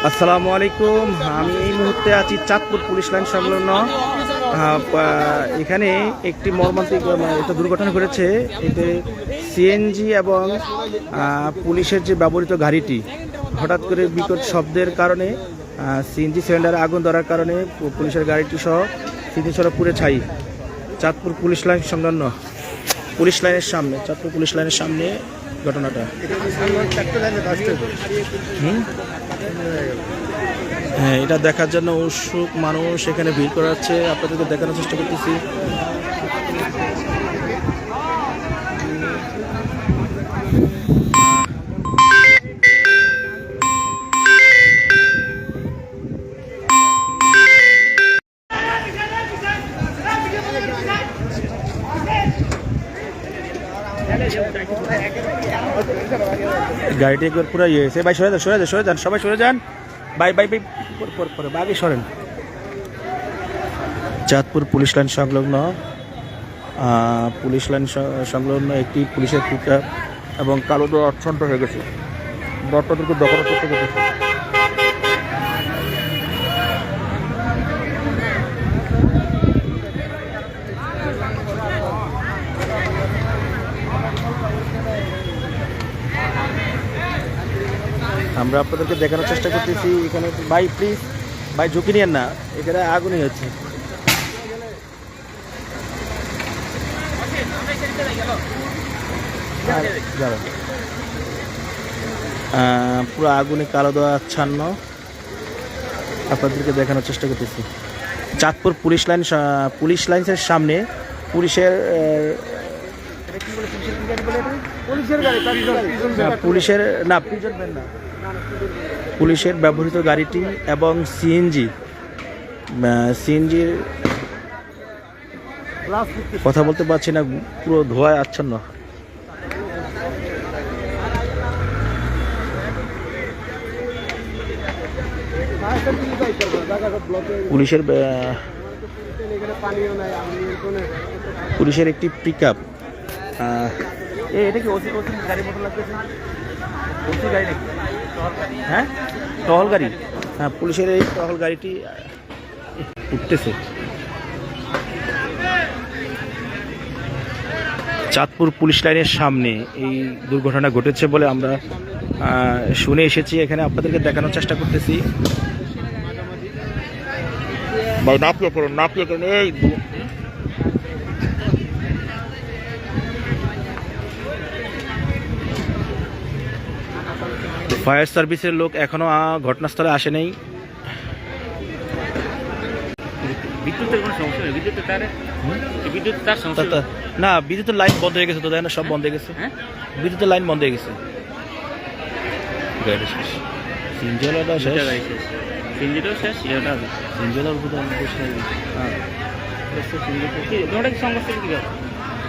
আসসালামু আলাইকুম। আমি এই মুহূর্তে আছি চাঁদপুর পুলিশ লাইন সংলগ্ন। এখানে একটি মর্মান্তিক একটা দুর্ঘটনা ঘটেছে। এতে সিএনজি এবং পুলিশের যে ব্যবহৃত গাড়িটি হঠাৎ করে বিকট শব্দের কারণে সিএনজি সিলিন্ডারে আগুন ধরার কারণে পুলিশের গাড়িটি সহ সিএনজি সহ পুড়ে ছাই। চাঁদপুর পুলিশ লাইন সংলগ্ন পুলিশ লাইনের সামনে, চাঁদপুর পুলিশ লাইনের সামনে ঘটনাটা। হ্যাঁ, এটা দেখার জন্য উৎসুক মানুষ এখানে ভিড় করাচ্ছে। আপনাদেরকে দেখানোর চেষ্টা করতেছি। গাড়িটি একবার পুরো ইয়ে হয়েছে। ভাই সরে যান, সরে যান, সরে যান, সবাই সরে যান। বাই বাই বাই, পরে আগে সরেন। চাঁদপুর পুলিশ লাইন সংলগ্ন একটি পুলিশের পিকআপ এবং কালো দোয়া অচ্ছন্ন হয়ে গেছে। দরটাদেরকে দখল করতে গেছে। আমরা আপনাদেরকে দেখানোর চেষ্টা করতেছি। এখানে ভাই প্লিজ, ভাই ঝুঁকি নিয়েন না, এখানে আগুনই হচ্ছে। পুরো আগুনে কালো দেওয়া আচ্ছন্ন আপনাদেরকে দেখানোর চেষ্টা করতেছি। চাঁদপুর পুলিশ লাইনের সামনে পুলিশের পুলিশের ব্যবহৃত গাড়িটি এবং সিএনজির কথা বলতে পারছি না, পুরো ধোঁয়ায় আচ্ছন্ন। পুলিশের একটি পিকআপ। এটা কি ওসি গাড়ি মতো লাগতেছে? ওসি গাড়ি নাকি? হ্যাঁ, টহল গাড়ি। হ্যাঁ, পুলিশের এই টহল গাড়িটি উঠতেছে। চাঁদপুর পুলিশ লাইনের সামনে এই দুর্ঘটনা ঘটেছে বলে আমরা শুনে এসেছি। এখানে আপনাদেরকে দেখানোর চেষ্টা করতেছি। ভাই নাপিয়ে করেন এই ফায়ার সার্ভিসের লোক এখনো ঘটনাস্থলে আসে নাই। না, বিদ্যুতের লাইন বন্ধ হয়ে গেছে তো, দেখেন সব বন্ধ হয়ে গেছে। বিদ্যুতের লাইন বন্ধ হয়ে গেছে।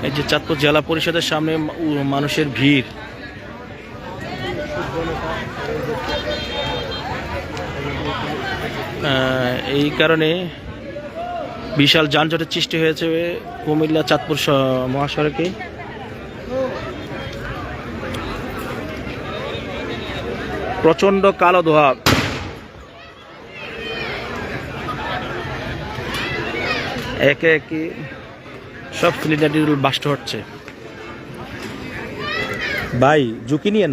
এই যে চাঁদপুর জেলা পরিষদের সামনে মানুষের ভিড়। এই কারণে বিশাল যানজটের সৃষ্টি হয়েছে কুমিল্লা চাঁদপুর মহাসড়কে। প্রচন্ড কালো ধোঁয়া। একে একে সব সিলিন্ডার বাস্ট হচ্ছে। ভাই ঝুঁকি নিয়েন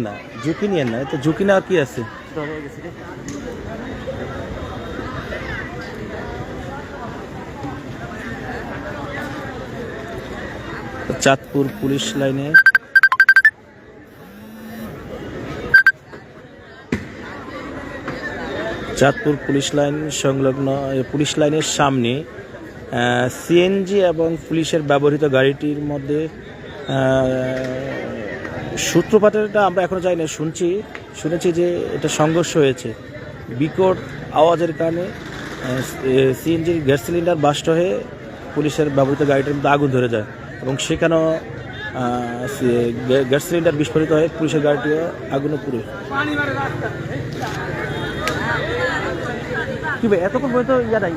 না, এতে ঝুঁকি নেওয়া কি আছে? চাঁদপুর পুলিশ লাইনে চাঁদপুর পুলিশ লাইন সংলগ্ন পুলিশ লাইনের সামনে সিএনজি এবং পুলিশের ব্যবহৃত গাড়িটির মধ্যে সূত্রপাতটা আমরা এখনো জানি না। শুনেছি যে এটা সংঘর্ষ হয়েছে। বিকট আওয়াজের কারণে সিএনজির গ্যাস সিলিন্ডার বাস্ট হয়ে পুলিশের ব্যবহৃত গাড়িটির মধ্যে আগুন ধরে যায় এবং সেখানেও গ্যাস সিলিন্ডার বিস্ফোরিত হয়ে পুলিশের গাড়িটিও আগুনে পুড়ে। কি ভাই এতক্ষণ পর্যন্ত ইয়া নাই?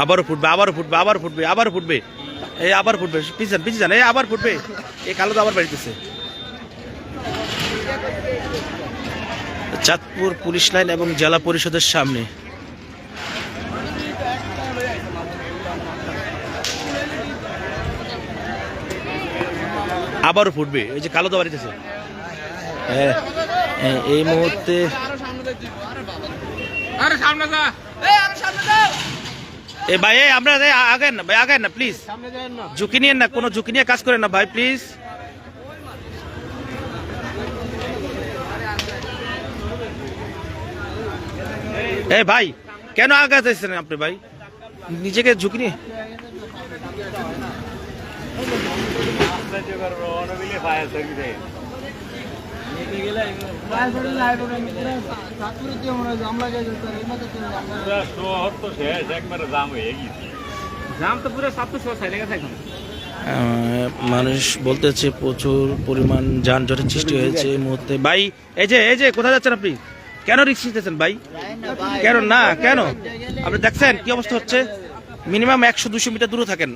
আবারও ফুটবে, আবারও ফুটবে, আবার ফুটবে, আবার ফুটবে, এই আবার ফুটবে, পিছন পিছন, এই আবার ফুটবে, এই কালো তো আবার বাড়িতেছে। চাঁদপুর পুলিশ লাইন এবং জেলা পরিষদের সামনে আবারও ফুটবে, এই যে কালো তো বাড়িতেছে। হ্যাঁ, এই মুহূর্তে এ ভাই, আমরা আগেন না ভাই, আগেন না প্লিজ, ঝুঁকি নিয়েন না, কোনো ঝুঁকি নিয়ে কাজ করেন না ভাই প্লিজ। এ ভাই, কেন আগে যাচ্ছেন আপনি ভাই, নিজেকে ঝুঁকি নিয়ে। মানুষ বলতেছে প্রচুর পরিমাণ যানজটের সৃষ্টি হয়েছে এই মুহূর্তে। ভাই এই যে কোথায় যাচ্ছেন আপনি, কেন রিক্স নিতেছেন ভাই, কেন না, কেন আপনি দেখছেন কি অবস্থা হচ্ছে, মিনিমাম 100-200 মিটার দূরে থাকেন।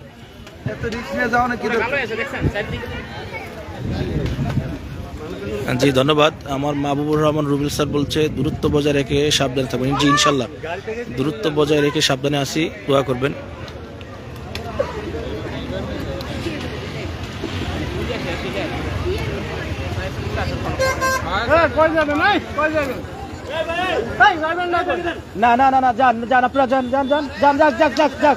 জি ধন্যবাদ। আমার মাহবুবুর রহমান রুবেল স্যার বলছে দূরত্ব বজায় রেখে সাবধানে থাকবেন। জি ইনশাল্লাহ দূরত্ব বজায় রেখে সাবধানে আসি, দোয়া করবেন। না না না না, যান যান, আপনারা যান যান যান যান, যাক যাক যাক যাক।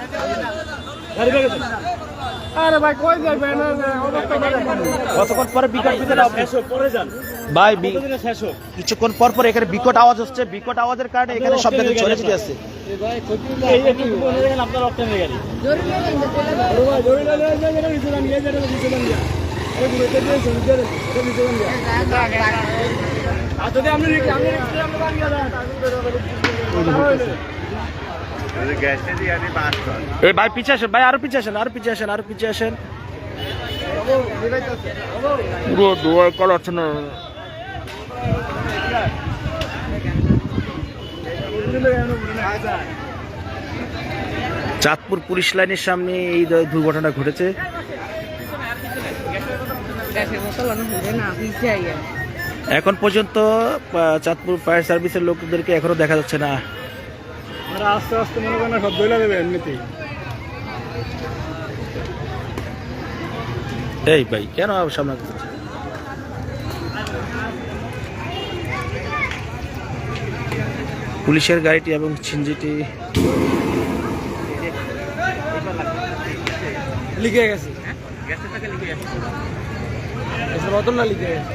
আরে ভাই কই যাবেন, কতক্ষণ পরে বিকট ভাই, কিছুক্ষণ পর পর এখানে বিকট আওয়াজ হচ্ছে, বিকট আওয়াজের কারণে এখানে সব জায়গায় ছড়িয়ে ছিটে আছে। এই ভাই পিছিয়ে আসেন ভাই, আরো পিছিয়ে আসেন, আরো পিছিয়ে আসেন, আরো পিছিয়ে আসেন। চাঁদপুর পুলিশ লাইনের সামনে এই দুর্ঘটনা ঘটেছে। এখন পর্যন্ত চাঁদপুর ফায়ার সার্ভিসের লোকদেরকে এখনো দেখা যাচ্ছে না। আস্তে আস্তে মনে করেন সব দইলা দেবে এমনিতেই। এই ভাই কেন সামনে পুলিশের গাড়িটি এবং ছিনজিটি লিখে গেছে, মতন না লিখে গেছে।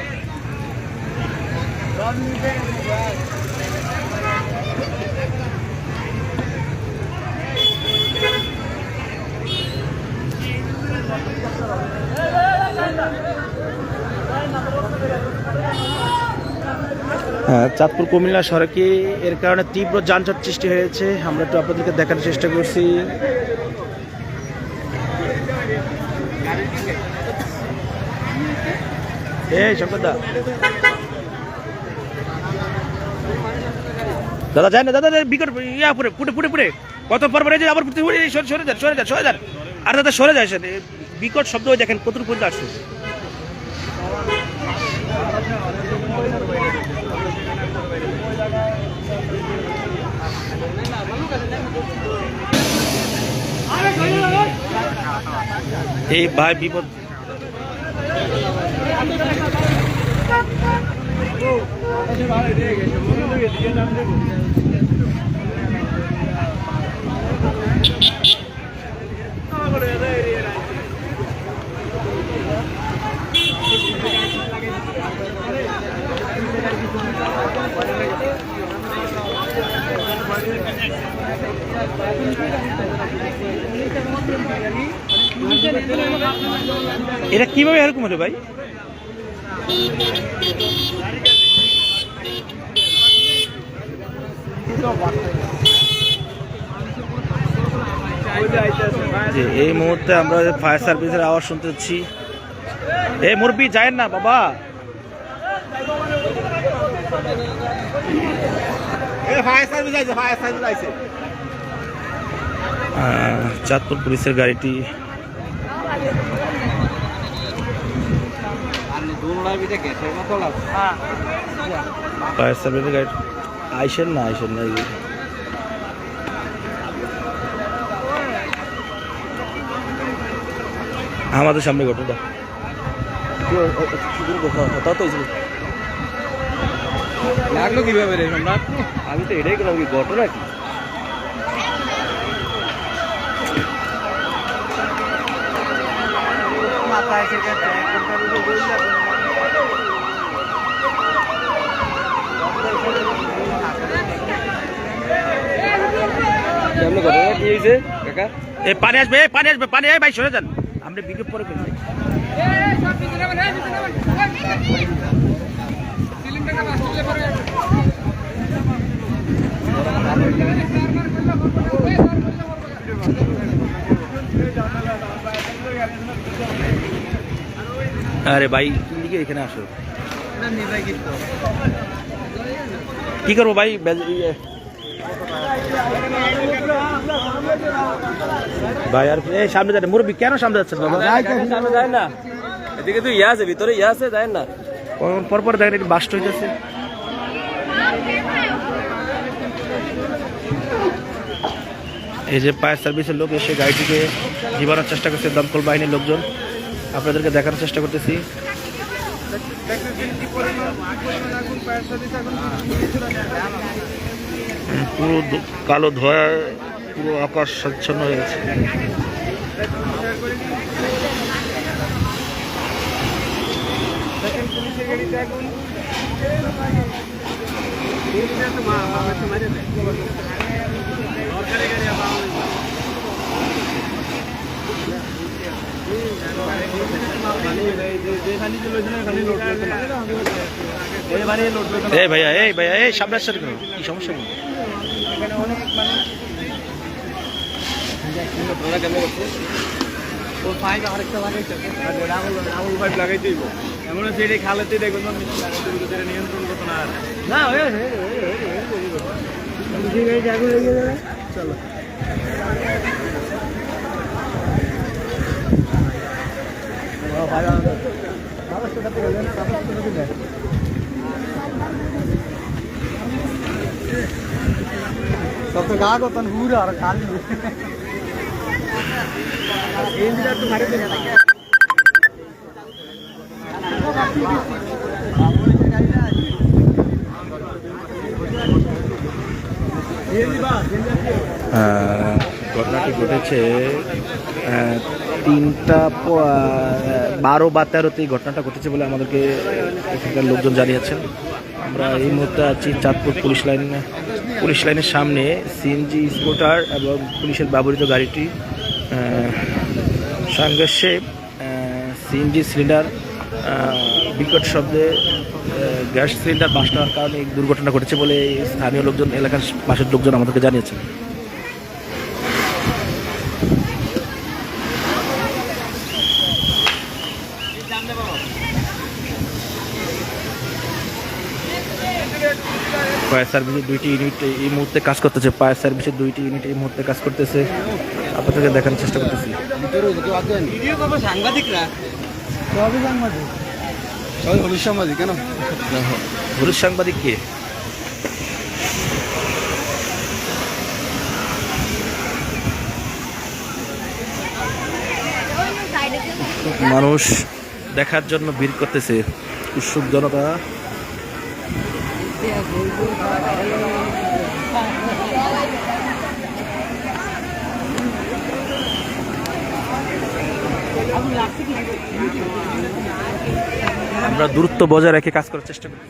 চাঁদপুর কুমিল্লা সড়কে এর কারণে তীব্র যানজট সৃষ্টি হয়েছে। আমরা একটু আপনাদেরকে দেখানোর চেষ্টা করছি। এই শঙ্করদা, দাদা যায় না, দাদা বিকট ইয়া পুরে পুটে পুটে পুটে কত পর পরে যে আবার সরে যান, সরে যান, সরে যান, আর দাদা সরে যায়, বিকট শব্দ দেখেন কতটুকু পর্যন্ত আসছে। এই ভাই বিপদ, এটা কিভাবে এরকম হলো ভাই? এই মুহূর্তে আমরা ফায়ার সার্ভিসের আওয়াজ শুনতে পাচ্ছি। এই মুরব্বি যায়েন না বাবা, ফায়ার সার্ভিস আইছে, ফায়ার সার্ভিস আইছে। চাঁদপুর পুলিশের গাড়িটি ফায়ার সার্ভিসের গাড়ি আইসেন না আমাদের সামনে ঘটনাটা লাগলো কিভাবে রে সম্রাট? আমি তো এটাই করলাম, কি ঘটনা কি? পানি আসবে পানি ভাই সরে যান, আমরা ভিডিও পরে ফেলছি। আরে ভাই দিকে এখানে আসো, কি করবো ভাই? ভাই আর সামনে যান, মুরব্বী কেন সামনে যাচ্ছেন বাবা? সামনে যায় না, এদিকে তো ইয়ে আছে, ভিতরে ইয়ে আছে, যায় না। পরপর দেখেন একটু বাস্ট হইতেছে। এই যে ফায়ার সার্ভিসের লোক এসে গাড়িটিকে জীবানোর চেষ্টা করছে, দমকল বাহিনীর লোকজন। আপনাদেরকে দেখানোর চেষ্টা করতেছি। পুরো কালো ধোঁয়ায় পুরো আকাশ স্বচ্ছন্ন হয়ে গেছে। এই ভাইয়া এই সামনে আসছেন কেন? কি সমস্যা? চলো তত গা কতন ঘুরে আর খালি ঘটনাটি ঘটেছে 3:12 বা 13 ঘটনাটা ঘটেছে বলে আমাদেরকে এখানকার লোকজন জানিয়েছেন। আমরা এই মুহূর্তে আছি চাঁদপুর পুলিশ লাইনের সামনে। সিএনজি স্কুটার এবং পুলিশের ব্যবহৃত গাড়িটি সংঘর্ষে সিএনজি সিলিন্ডার বিকট শব্দে গ্যাস সিলিন্ডার বাস্ট হওয়ার কারণে এই দুর্ঘটনা ঘটেছে বলে স্থানীয় লোকজন, এলাকার পাশের লোকজন আমাদেরকে জানিয়েছেন। ফায়ার সার্ভিসের 2টি ইউনিট এই মুহূর্তে কাজ করতেছে। আপনাদেরকে দেখানোর চেষ্টা করতেছি। সাংবাদিক কেন? পুলিশ সাংবাদিক কে? মানুষ দেখার জন্য ভিড় করতেছে, উৎসুক জনতা। আমরা দূরত্ব বজায় রেখে কাজ করার চেষ্টা করি।